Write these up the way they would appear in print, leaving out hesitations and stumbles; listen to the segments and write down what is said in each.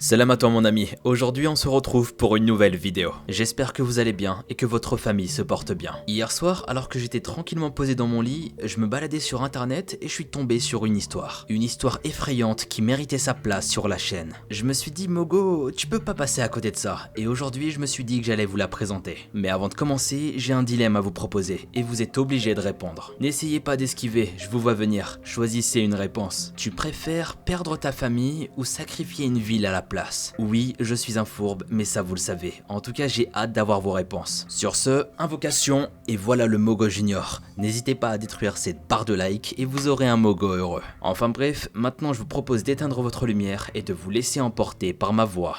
Salam à toi mon ami, aujourd'hui on se retrouve pour une nouvelle vidéo. J'espère que vous allez bien et que votre famille se porte bien. Hier soir, alors que j'étais tranquillement posé dans mon lit, je me baladais sur internet et je suis tombé sur une histoire. Une histoire effrayante qui méritait sa place sur la chaîne. Je me suis dit Mogo, tu peux pas passer à côté de ça. Et aujourd'hui je me suis dit que j'allais vous la présenter. Mais avant de commencer, j'ai un dilemme à vous proposer et vous êtes obligé de répondre. N'essayez pas d'esquiver, je vous vois venir. Choisissez une réponse. Tu préfères perdre ta famille ou sacrifier une ville à la place? Oui, je suis un fourbe, mais ça vous le savez. En tout cas, j'ai hâte d'avoir vos réponses. Sur ce, invocation, et voilà le Mogo Junior. N'hésitez pas à détruire cette barre de like et vous aurez un Mogo heureux. Enfin bref, maintenant je vous propose d'éteindre votre lumière et de vous laisser emporter par ma voix.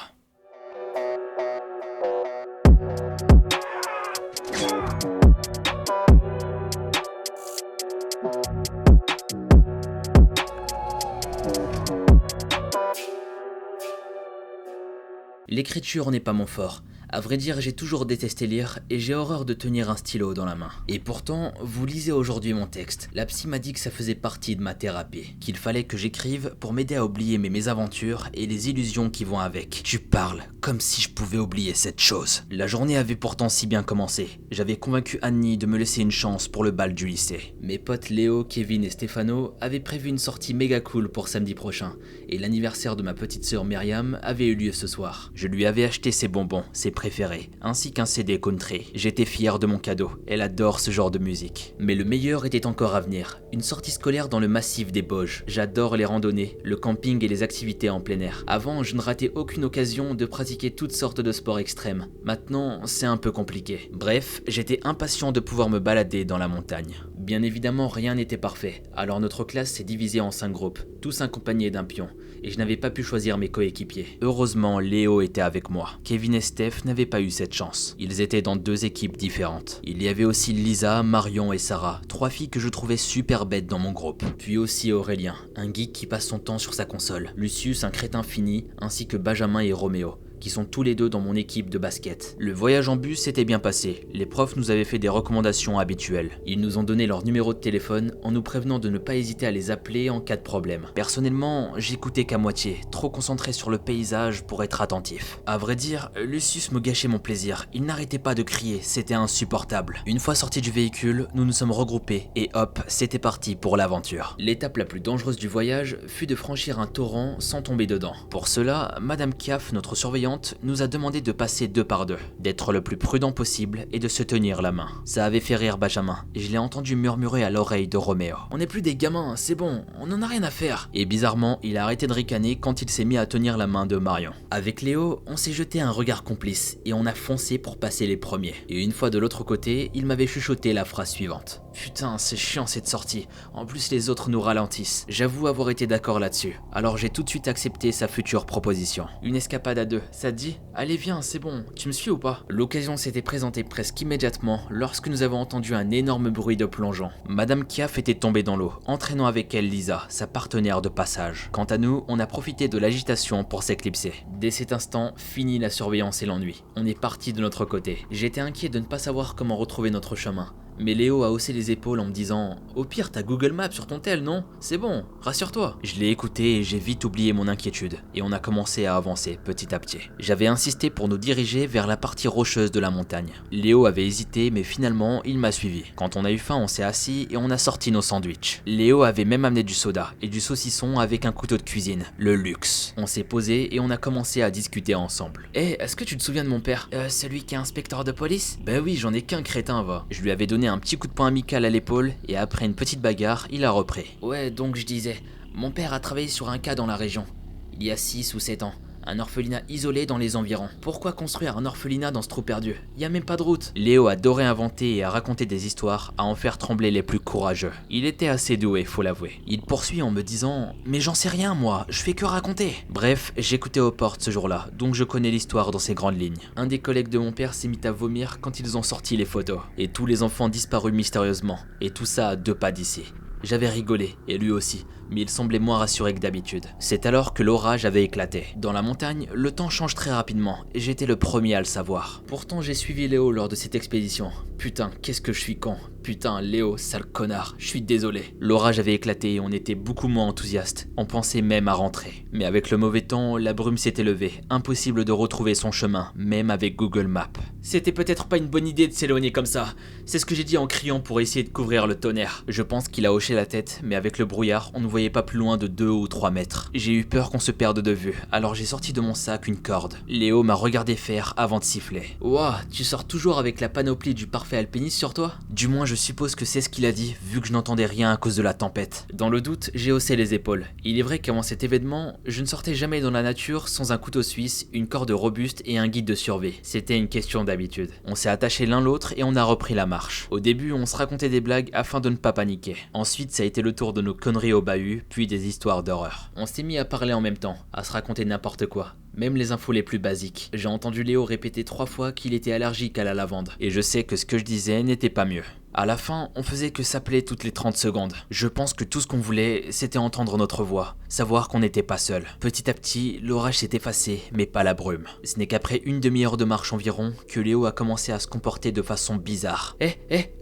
L'écriture n'est pas mon fort. À vrai dire, j'ai toujours détesté lire et j'ai horreur de tenir un stylo dans la main. Et pourtant, vous lisez aujourd'hui mon texte. La psy m'a dit que ça faisait partie de ma thérapie, qu'il fallait que j'écrive pour m'aider à oublier mes mésaventures et les illusions qui vont avec. Tu parles comme si je pouvais oublier cette chose. La journée avait pourtant si bien commencé. J'avais convaincu Annie de me laisser une chance pour le bal du lycée. Mes potes Léo, Kevin et Stefano avaient prévu une sortie méga cool pour samedi prochain. Et l'anniversaire de ma petite sœur Myriam avait eu lieu ce soir. Je lui avais acheté ses bonbons, ses préférés, ainsi qu'un CD country. J'étais fier de mon cadeau, elle adore ce genre de musique. Mais le meilleur était encore à venir, une sortie scolaire dans le massif des Bauges. J'adore les randonnées, le camping et les activités en plein air. Avant, je ne ratais aucune occasion de pratiquer toutes sortes de sports extrêmes. Maintenant, c'est un peu compliqué. Bref, j'étais impatient de pouvoir me balader dans la montagne. Bien évidemment, rien n'était parfait, alors notre classe s'est divisée en 5 groupes, tous accompagnés d'un pion, et je n'avais pas pu choisir mes coéquipiers. Heureusement, Léo était avec moi. Kevin et Steph n'avaient pas eu cette chance. Ils étaient dans 2 équipes différentes. Il y avait aussi Lisa, Marion et Sarah, 3 filles que je trouvais super bêtes dans mon groupe. Puis aussi Aurélien, un geek qui passe son temps sur sa console, Lucius, un crétin fini, ainsi que Benjamin et Roméo, qui sont tous les deux dans mon équipe de basket. Le voyage en bus s'était bien passé, les profs nous avaient fait des recommandations habituelles. Ils nous ont donné leur numéro de téléphone en nous prévenant de ne pas hésiter à les appeler en cas de problème. Personnellement, j'écoutais qu'à moitié, trop concentré sur le paysage pour être attentif. À vrai dire, Lucius me gâchait mon plaisir, il n'arrêtait pas de crier, c'était insupportable. Une fois sortis du véhicule, nous nous sommes regroupés et hop, c'était parti pour l'aventure. L'étape la plus dangereuse du voyage fut de franchir un torrent sans tomber dedans. Pour cela, Madame Kiaf, notre surveillante, nous a demandé de passer 2 par 2, d'être le plus prudent possible et de se tenir la main. Ça avait fait rire Benjamin, et je l'ai entendu murmurer à l'oreille de Roméo. On n'est plus des gamins, c'est bon, on en a rien à faire. Et bizarrement, il a arrêté de ricaner quand il s'est mis à tenir la main de Marion. Avec Léo, on s'est jeté un regard complice, et on a foncé pour passer les premiers. Et une fois de l'autre côté, il m'avait chuchoté la phrase suivante. Putain, c'est chiant cette sortie. En plus, les autres nous ralentissent. J'avoue avoir été d'accord là-dessus. Alors j'ai tout de suite accepté sa future proposition. Une escapade à 2, ça te dit? Allez viens, c'est bon, tu me suis ou pas? L'occasion s'était présentée presque immédiatement lorsque nous avons entendu un énorme bruit de plongeon. Madame Kiaf était tombée dans l'eau, entraînant avec elle Lisa, sa partenaire de passage. Quant à nous, on a profité de l'agitation pour s'éclipser. Dès cet instant, fini la surveillance et l'ennui. On est parti de notre côté. J'étais inquiet de ne pas savoir comment retrouver notre chemin. Mais Léo a haussé les épaules en me disant « Au pire, t'as Google Maps sur ton tel, non? C'est bon, rassure-toi ». Je l'ai écouté et j'ai vite oublié mon inquiétude. Et on a commencé à avancer petit à petit. J'avais insisté pour nous diriger vers la partie rocheuse de la montagne. Léo avait hésité, mais finalement, il m'a suivi. Quand on a eu faim, on s'est assis et on a sorti nos sandwichs. Léo avait même amené du soda et du saucisson avec un couteau de cuisine. Le luxe. On s'est posé et on a commencé à discuter ensemble. « Est-ce que tu te souviens de mon père? Celui qui est inspecteur de police? » Ben oui, j'en ai qu'un crétin, va. Je lui avais donné un petit coup de poing amical à l'épaule et après une petite bagarre, il a repris. Ouais, donc je disais, mon père a travaillé sur un cas dans la région, il y a 6 ou 7 ans. Un orphelinat isolé dans les environs. Pourquoi construire un orphelinat dans ce trou perdu? Y a même pas de route. Léo adorait inventer et à raconter des histoires, à en faire trembler les plus courageux. Il était assez doué, faut l'avouer. Il poursuit en me disant « Mais j'en sais rien moi, je fais que raconter ». Bref, j'écoutais aux portes ce jour-là, donc je connais l'histoire dans ses grandes lignes. Un des collègues de mon père s'est mis à vomir quand ils ont sorti les photos. Et tous les enfants disparus mystérieusement. Et tout ça à 2 pas d'ici. J'avais rigolé, et lui aussi, mais il semblait moins rassuré que d'habitude. C'est alors que l'orage avait éclaté. Dans la montagne, le temps change très rapidement et j'étais le premier à le savoir. Pourtant, j'ai suivi Léo lors de cette expédition. Putain, qu'est-ce que je suis con. Putain, Léo, sale connard, je suis désolé. L'orage avait éclaté et on était beaucoup moins enthousiastes. On pensait même à rentrer. Mais avec le mauvais temps, la brume s'était levée. Impossible de retrouver son chemin, même avec Google Maps. C'était peut-être pas une bonne idée de s'éloigner comme ça. C'est ce que j'ai dit en criant pour essayer de couvrir le tonnerre. Je pense qu'il a hoché la tête, mais avec le brouillard, on ne voyait pas plus loin de 2 ou 3 mètres. J'ai eu peur qu'on se perde de vue, alors j'ai sorti de mon sac une corde. Léo m'a regardé faire avant de siffler. Ouah, tu sors toujours avec la panoplie du parfait alpiniste sur toi? Du moins, je suppose que c'est ce qu'il a dit, vu que je n'entendais rien à cause de la tempête. Dans le doute, j'ai haussé les épaules. Il est vrai qu'avant cet événement, je ne sortais jamais dans la nature sans un couteau suisse, une corde robuste et un guide de survie. C'était une question d'habitude. On s'est attachés l'un l'autre et on a repris la marche. Au début, on se racontait des blagues afin de ne pas paniquer. Ensuite, ça a été le tour de nos conneries au bahut, puis des histoires d'horreur. On s'est mis à parler en même temps, à se raconter n'importe quoi. Même les infos les plus basiques. J'ai entendu Léo répéter 3 fois qu'il était allergique à la lavande. Et je sais que ce que je disais n'était pas mieux. À la fin, on faisait que s'appeler toutes les 30 secondes. Je pense que tout ce qu'on voulait, c'était entendre notre voix, savoir qu'on n'était pas seul. Petit à petit, l'orage s'est effacé, mais pas la brume. Ce n'est qu'après une demi-heure de marche environ que Léo a commencé à se comporter de façon bizarre.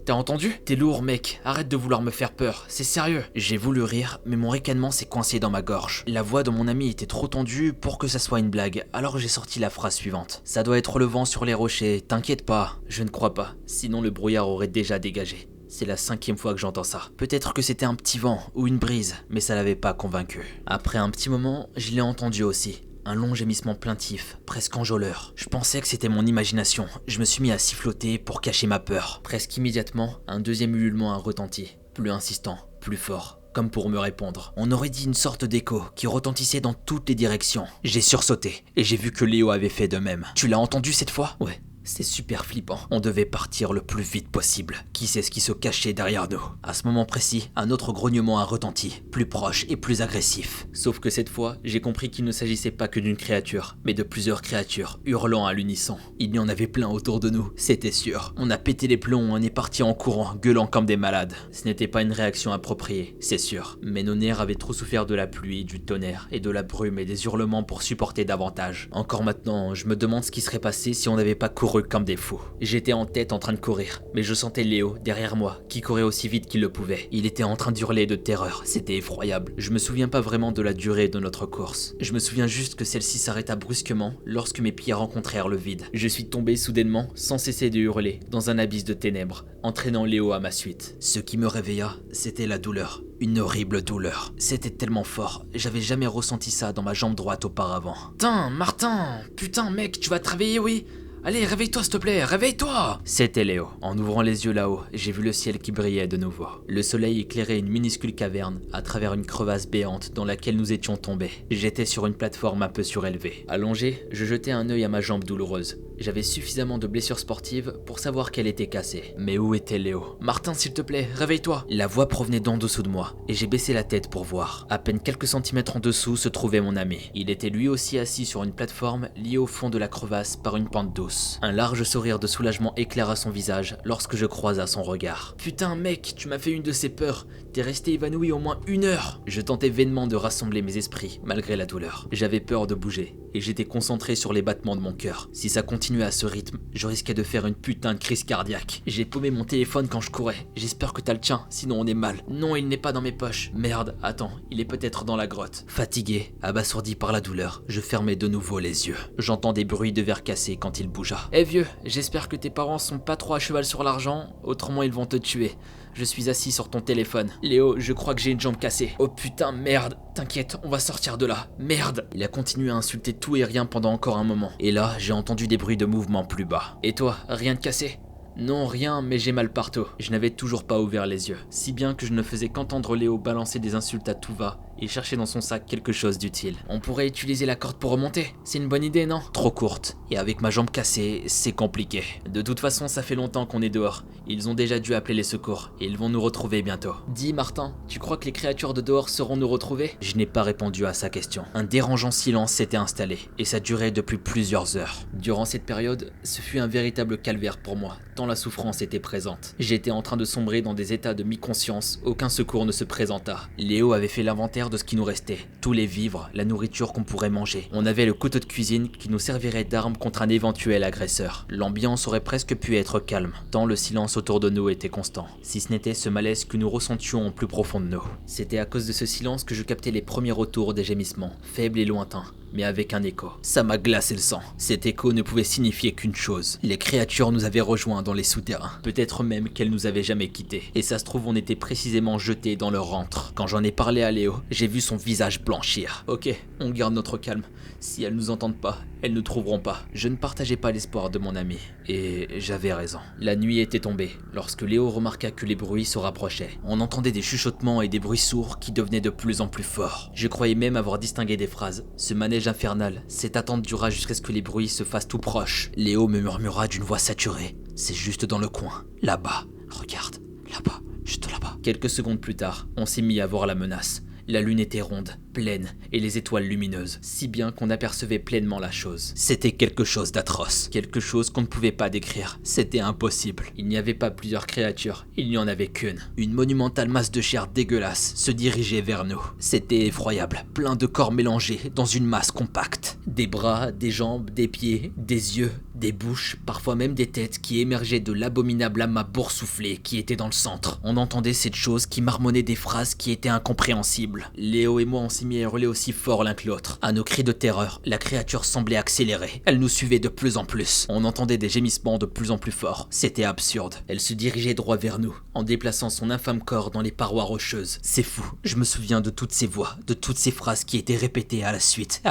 T'as entendu? T'es lourd, mec, arrête de vouloir me faire peur, c'est sérieux. J'ai voulu rire, mais mon ricanement s'est coincé dans ma gorge. La voix de mon ami était trop tendue pour que ça soit une blague, alors j'ai sorti la phrase suivante. Ça doit être le vent sur les rochers, t'inquiète pas. Je ne crois pas, sinon le brouillard aurait déjà dégagé. C'est la 5e fois que j'entends ça. Peut-être que c'était un petit vent ou une brise, mais ça l'avait pas convaincu. Après un petit moment, je l'ai entendu aussi. Un long gémissement plaintif, presque enjôleur. Je pensais que c'était mon imagination. Je me suis mis à siffloter pour cacher ma peur. Presque immédiatement, un deuxième ululement a retenti. Plus insistant, plus fort. Comme pour me répondre. On aurait dit une sorte d'écho qui retentissait dans toutes les directions. J'ai sursauté et j'ai vu que Léo avait fait de même. Tu l'as entendu cette fois? Ouais. C'est super flippant. On devait partir le plus vite possible. Qui sait ce qui se cachait derrière nous? À ce moment précis, un autre grognement a retenti, plus proche et plus agressif. Sauf que cette fois, j'ai compris qu'il ne s'agissait pas que d'une créature, mais de plusieurs créatures, hurlant à l'unisson. Il y en avait plein autour de nous, c'était sûr. On a pété les plombs, on est parti en courant, gueulant comme des malades. Ce n'était pas une réaction appropriée, c'est sûr. Mais nos nerfs avaient trop souffert de la pluie, du tonnerre, et de la brume et des hurlements pour supporter davantage. Encore maintenant, je me demande ce qui serait passé si on n'avait pas couru comme des fous. J'étais en tête en train de courir, mais je sentais Léo derrière moi, qui courait aussi vite qu'il le pouvait. Il était en train d'hurler de terreur, c'était effroyable. Je me souviens pas vraiment de la durée de notre course. Je me souviens juste que celle-ci s'arrêta brusquement lorsque mes pieds rencontrèrent le vide. Je suis tombé soudainement, sans cesser de hurler, dans un abysse de ténèbres, entraînant Léo à ma suite. Ce qui me réveilla, c'était la douleur. Une horrible douleur. C'était tellement fort, j'avais jamais ressenti ça dans ma jambe droite auparavant. Putain, Martin! Putain, mec, tu vas te réveiller, oui? Allez, réveille-toi s'il te plaît, réveille-toi! C'était Léo. En ouvrant les yeux là-haut, j'ai vu le ciel qui brillait de nouveau. Le soleil éclairait une minuscule caverne à travers une crevasse béante dans laquelle nous étions tombés. J'étais sur une plateforme un peu surélevée. Allongé, je jetais un œil à ma jambe douloureuse. J'avais suffisamment de blessures sportives pour savoir qu'elle était cassée. Mais où était Léo? Martin, s'il te plaît, réveille-toi! La voix provenait d'en dessous de moi, et j'ai baissé la tête pour voir. À peine quelques centimètres en dessous se trouvait mon ami. Il était lui aussi assis sur une plateforme liée au fond de la crevasse par une pente douce. Un large sourire de soulagement éclaira son visage lorsque je croisa son regard. Putain mec, tu m'as fait une de ces peurs. T'es resté évanoui au moins 1 heure. Je tentais vainement de rassembler mes esprits, malgré la douleur. J'avais peur de bouger, et j'étais concentré sur les battements de mon cœur. Si ça continuait à ce rythme, je risquais de faire une putain de crise cardiaque. J'ai paumé mon téléphone quand je courais. J'espère que t'as le tien, sinon on est mal. Non, il n'est pas dans mes poches. Merde, attends, il est peut-être dans la grotte. Fatigué, abasourdi par la douleur, je fermais de nouveau les yeux. J'entends des bruits de verre cassés quand il bougea. Eh vieux, j'espère que tes parents sont pas trop à cheval sur l'argent, autrement ils vont te tuer. Je suis assis sur ton téléphone. Léo, je crois que j'ai une jambe cassée. Oh putain, merde. T'inquiète, on va sortir de là. Merde. Il a continué à insulter tout et rien pendant encore un moment. Et là, j'ai entendu des bruits de mouvement plus bas. Et toi, rien de cassé? Non, rien, mais j'ai mal partout. Je n'avais toujours pas ouvert les yeux. Si bien que je ne faisais qu'entendre Léo balancer des insultes à tout va et chercher dans son sac quelque chose d'utile. On pourrait utiliser la corde pour remonter. C'est une bonne idée, non? Trop courte. Et avec ma jambe cassée, c'est compliqué. De toute façon, ça fait longtemps qu'on est dehors. Ils ont déjà dû appeler les secours et ils vont nous retrouver bientôt. Dis Martin, tu crois que les créatures de dehors sauront nous retrouver? Je n'ai pas répondu à sa question. Un dérangeant silence s'était installé et ça durait depuis plusieurs heures. Durant cette période, ce fut un véritable calvaire pour moi, tant la souffrance était présente. J'étais en train de sombrer dans des états de mi-conscience, aucun secours ne se présenta. Léo avait fait l'inventaire de ce qui nous restait, tous les vivres, la nourriture qu'on pourrait manger. On avait le couteau de cuisine qui nous servirait d'arme contre un éventuel agresseur. L'ambiance aurait presque pu être calme, tant le silence autour de nous était constant, si ce n'était ce malaise que nous ressentions au plus profond de nous. C'était à cause de ce silence que je captais les premiers retours des gémissements, faibles et lointains, mais avec un écho. Ça m'a glacé le sang. Cet écho ne pouvait signifier qu'une chose. Les créatures nous avaient rejoints dans les souterrains. Peut-être même qu'elles nous avaient jamais quittés. Et ça se trouve, on était précisément jetés dans leur antre. Quand j'en ai parlé à Léo, j'ai vu son visage blanchir. Ok, on garde notre calme. Si elles nous entendent pas, elles ne trouveront pas. Je ne partageais pas l'espoir de mon ami. Et j'avais raison. La nuit était tombée, lorsque Léo remarqua que les bruits se rapprochaient. On entendait des chuchotements et des bruits sourds qui devenaient de plus en plus forts. Je croyais même avoir distingué des phrases. Ce manège infernal, cette attente dura jusqu'à ce que les bruits se fassent tout proches. Léo me murmura d'une voix saturée. C'est juste dans le coin, là-bas. Regarde, là-bas, juste là-bas. Quelques secondes plus tard, on s'est mis à voir la menace. La lune était ronde, pleine, et les étoiles lumineuses, si bien qu'on apercevait pleinement la chose. C'était quelque chose d'atroce, quelque chose qu'on ne pouvait pas décrire. C'était impossible. Il n'y avait pas plusieurs créatures, il n'y en avait qu'une. Une monumentale masse de chair dégueulasse se dirigeait vers nous. C'était effroyable, plein de corps mélangés dans une masse compacte. Des bras, des jambes, des pieds, des yeux, des bouches, parfois même des têtes qui émergeaient de l'abominable amas boursouflé qui était dans le centre. On entendait cette chose qui marmonnait des phrases qui étaient incompréhensibles. Léo et moi on s'y mit à hurler aussi fort l'un que l'autre. À nos cris de terreur, la créature semblait accélérer. Elle nous suivait de plus en plus. On entendait des gémissements de plus en plus forts. C'était absurde. Elle se dirigeait droit vers nous, en déplaçant son infâme corps dans les parois rocheuses. C'est fou. Je me souviens de toutes ces voix, de toutes ces phrases qui étaient répétées à la suite,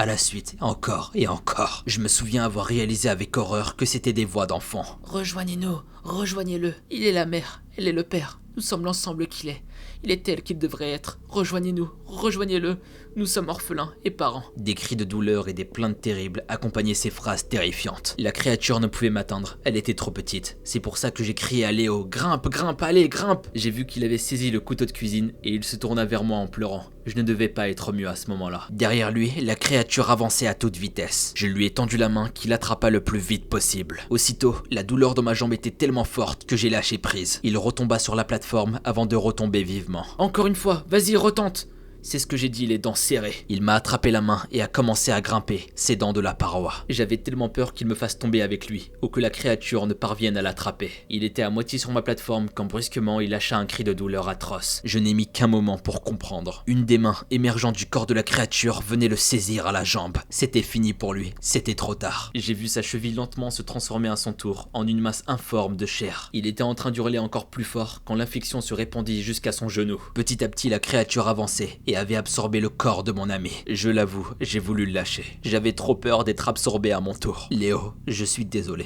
encore et encore. Je me souviens avoir réalisé avec horreur que c'était des voix d'enfants. Rejoignez-nous, rejoignez-le. Il est la mère, elle est le père. Nous sommes l'ensemble qu'il est. Il est tel qu'il devrait être. Rejoignez-nous, rejoignez-le. Nous sommes orphelins et parents. Des cris de douleur et des plaintes terribles accompagnaient ces phrases terrifiantes. La créature ne pouvait m'atteindre, elle était trop petite. C'est pour ça que j'ai crié à Léo, grimpe, grimpe, allez, grimpe. J'ai vu qu'il avait saisi le couteau de cuisine et il se tourna vers moi en pleurant. Je ne devais pas être mieux à ce moment-là. Derrière lui, la créature avançait à toute vitesse. Je lui ai tendu la main qu'il attrapa le plus vite possible. Aussitôt, la douleur dans ma jambe était tellement forte que j'ai lâché prise. Il retomba sur la plateforme avant de retomber vivement. Encore une fois, vas-y, retente. C'est ce que j'ai dit, les dents serrées. Il m'a attrapé la main et a commencé à grimper, s'aidant de la paroi. J'avais tellement peur qu'il me fasse tomber avec lui, ou que la créature ne parvienne à l'attraper. Il était à moitié sur ma plateforme quand brusquement il lâcha un cri de douleur atroce. Je n'ai mis qu'un moment pour comprendre. Une des mains émergeant du corps de la créature venait le saisir à la jambe. C'était fini pour lui, c'était trop tard. J'ai vu sa cheville lentement se transformer à son tour en une masse informe de chair. Il était en train d'hurler encore plus fort quand l'infection se répandit jusqu'à son genou. Petit à petit, la créature avançait et avait absorbé le corps de mon ami. Je l'avoue, j'ai voulu le lâcher. J'avais trop peur d'être absorbé à mon tour. Léo, je suis désolé.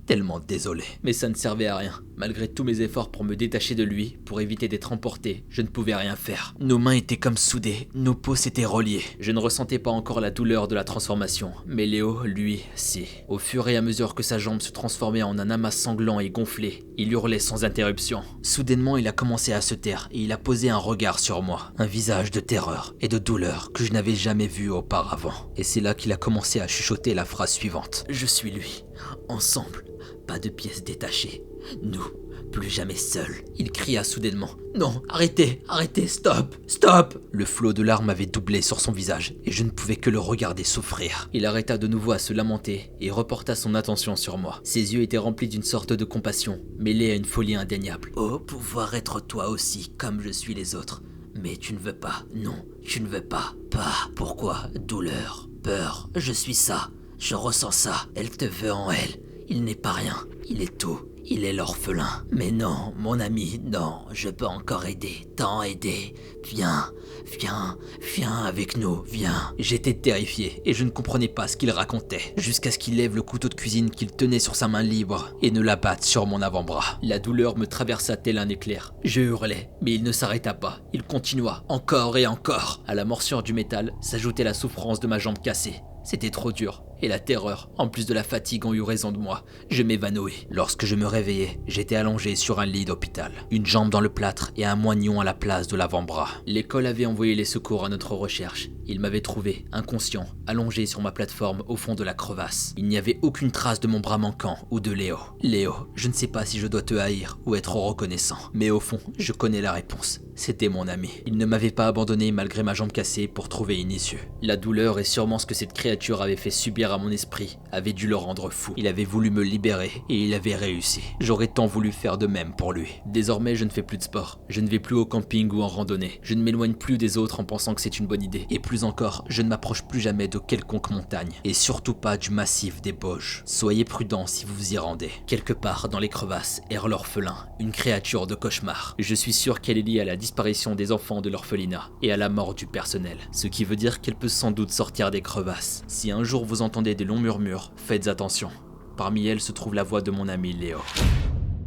Tellement désolé. Mais ça ne servait à rien. Malgré tous mes efforts pour me détacher de lui, pour éviter d'être emporté, je ne pouvais rien faire. Nos mains étaient comme soudées, nos peaux s'étaient reliées. Je ne ressentais pas encore la douleur de la transformation, mais Léo, lui, si. Au fur et à mesure que sa jambe se transformait en un amas sanglant et gonflé, il hurlait sans interruption. Soudainement, il a commencé à se taire et il a posé un regard sur moi. Un visage de terreur et de douleur que je n'avais jamais vu auparavant. Et c'est là qu'il a commencé à chuchoter la phrase suivante. Je suis lui. Ensemble. Pas de pièces détachées. Nous, plus jamais seuls. Il cria soudainement. Non, arrêtez, arrêtez, stop, stop. Le flot de larmes avait doublé sur son visage et je ne pouvais que le regarder souffrir. Il arrêta de nouveau à se lamenter et reporta son attention sur moi. Ses yeux étaient remplis d'une sorte de compassion, mêlée à une folie indéniable. Oh, pouvoir être toi aussi, comme je suis les autres. Mais tu ne veux pas, non, tu ne veux pas. Pas. Pourquoi? Douleur, peur, je suis ça. Je ressens ça. Elle te veut en elle. Il n'est pas rien, il est tout, il est l'orphelin. Mais non, mon ami, non, je peux encore aider, t'en aider. Viens, viens, viens avec nous, viens. J'étais terrifié et je ne comprenais pas ce qu'il racontait, jusqu'à ce qu'il lève le couteau de cuisine qu'il tenait sur sa main libre et ne l'abatte sur mon avant-bras. La douleur me traversa tel un éclair. Je hurlais, mais il ne s'arrêta pas. Il continua, encore et encore. À la morsure du métal s'ajoutait la souffrance de ma jambe cassée. C'était trop dur et la terreur, en plus de la fatigue, ont eu raison de moi. Je m'évanouis. Lorsque je me réveillais, j'étais allongé sur un lit d'hôpital, une jambe dans le plâtre et un moignon à la place de l'avant-bras. L'école avait envoyé les secours à notre recherche. Ils m'avaient trouvé, inconscient, allongé sur ma plateforme au fond de la crevasse. Il n'y avait aucune trace de mon bras manquant ou de Léo. Léo, je ne sais pas si je dois te haïr ou être reconnaissant, mais au fond, je connais la réponse. C'était mon ami. Il ne m'avait pas abandonné malgré ma jambe cassée pour trouver une issue. La douleur et sûrement ce que cette créature avait fait subir à mon esprit avait dû le rendre fou. Il avait voulu me libérer et il avait réussi. J'aurais tant voulu faire de même pour lui. Désormais, je ne fais plus de sport. Je ne vais plus au camping ou en randonnée. Je ne m'éloigne plus des autres en pensant que c'est une bonne idée. Et plus encore, je ne m'approche plus jamais de quelconque montagne. Et surtout pas du massif des Bauges. Soyez prudents si vous vous y rendez. Quelque part dans les crevasses erre l'orphelin, une créature de cauchemar. Je suis sûr qu'elle est liée à la disparition des enfants de l'orphelinat et à la mort du personnel. Ce qui veut dire qu'elle peut sans doute sortir des crevasses. Si un jour vous entendez des longs murmures, faites attention. Parmi elles se trouve la voix de mon ami Léo.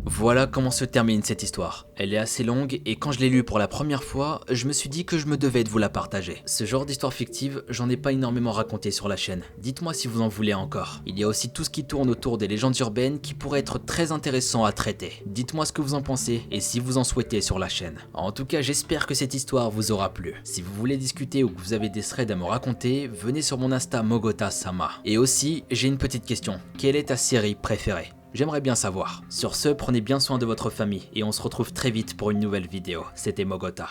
Voilà comment se termine cette histoire. Elle est assez longue et quand je l'ai lue pour la première fois, je me suis dit que je me devais de vous la partager. Ce genre d'histoire fictive, j'en ai pas énormément raconté sur la chaîne. Dites-moi si vous en voulez encore. Il y a aussi tout ce qui tourne autour des légendes urbaines qui pourrait être très intéressant à traiter. Dites-moi ce que vous en pensez et si vous en souhaitez sur la chaîne. En tout cas, j'espère que cette histoire vous aura plu. Si vous voulez discuter ou que vous avez des threads à me raconter, venez sur mon Insta Mogota-sama. Et aussi, j'ai une petite question. Quelle est ta série préférée ? J'aimerais bien savoir. Sur ce, prenez bien soin de votre famille et on se retrouve très vite pour une nouvelle vidéo. C'était Mogota.